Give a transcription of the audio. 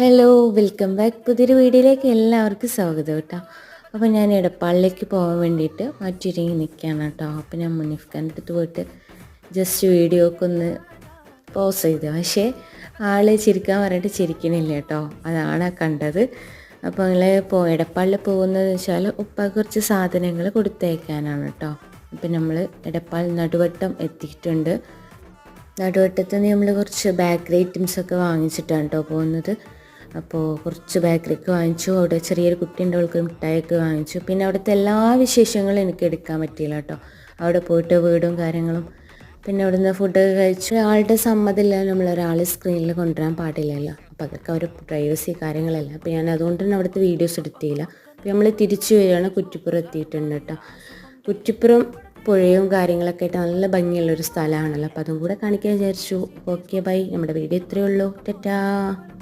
Hello welcome back. പുതിയൊരു വീഡിയോയിലേക്ക് എല്ലാവർക്കും സ്വാഗതം കേട്ടോ. അപ്പോൾ ഞാൻ എടപ്പാളിലേക്ക് പോകാൻ വേണ്ടിയിട്ട് മാറ്റിയൊരുങ്ങി നിൽക്കുകയാണ് കേട്ടോ. അപ്പോൾ ഞാൻ മുനീഫ്ഖാൻ്റെ അടുത്ത് പോയിട്ട് ജസ്റ്റ് വീഡിയോ ഒക്കെ ഒന്ന് പോസ് ചെയ്തു. പക്ഷേ ആൾ ചിരിക്കാൻ പറഞ്ഞിട്ട് ചിരിക്കണില്ല കേട്ടോ. അതാണ് കണ്ടത്. അപ്പോൾ നിങ്ങൾ എടപ്പാളിൽ പോകുന്നതെന്ന് വെച്ചാൽ ഉപ്പ കുറച്ച് സാധനങ്ങൾ കൊടുത്തയക്കാനാണ് കേട്ടോ. അപ്പോൾ നമ്മൾ എടപ്പാൾ നടുവട്ടം എത്തിയിട്ടുണ്ട്. നടുവട്ടത്ത് നിന്ന് നമ്മൾ കുറച്ച് ബേക്കറി ഐറ്റംസൊക്കെ വാങ്ങിച്ചിട്ടാണ് കേട്ടോ പോകുന്നത്. അപ്പോൾ കുറച്ച് ബേക്കറിക്ക് വാങ്ങിച്ചു. അവിടെ ചെറിയൊരു കുട്ടീൻ്റെ അവൾക്ക് മിഠായിയൊക്കെ വാങ്ങിച്ചു. പിന്നെ അവിടുത്തെ എല്ലാ വിശേഷങ്ങളും എനിക്ക് എടുക്കാൻ പറ്റിയില്ല കേട്ടോ. അവിടെ പോയിട്ട് വീടും കാര്യങ്ങളും പിന്നെ അവിടുന്ന് ഫുഡൊക്കെ കഴിച്ചു. ആളുടെ സമ്മതമില്ല നമ്മളൊരാളെ സ്ക്രീനിൽ കൊണ്ടുവരാൻ പാടില്ലല്ലോ. അപ്പോൾ അതൊക്കെ ഒരു പ്രൈവസി കാര്യങ്ങളല്ല. അപ്പോൾ ഞാൻ അതുകൊണ്ട് തന്നെ അവിടുത്തെ വീഡിയോസ് എടുത്തില്ല. അപ്പോൾ നമ്മൾ തിരിച്ചു വരികയാണ്. കുറ്റിപ്പുറം എത്തിയിട്ടുണ്ട് കേട്ടോ. കുറ്റിപ്പുറം പുഴയും കാര്യങ്ങളൊക്കെ ആയിട്ട് നല്ല ഭംഗിയുള്ളൊരു സ്ഥലമാണല്ലോ. അപ്പോൾ അതും കൂടെ കാണിക്കാൻ വിചാരിച്ചു. Okay bye. നമ്മുടെ വീഡിയോ ഇത്രയേ ഉള്ളൂ. ടാറ്റാ.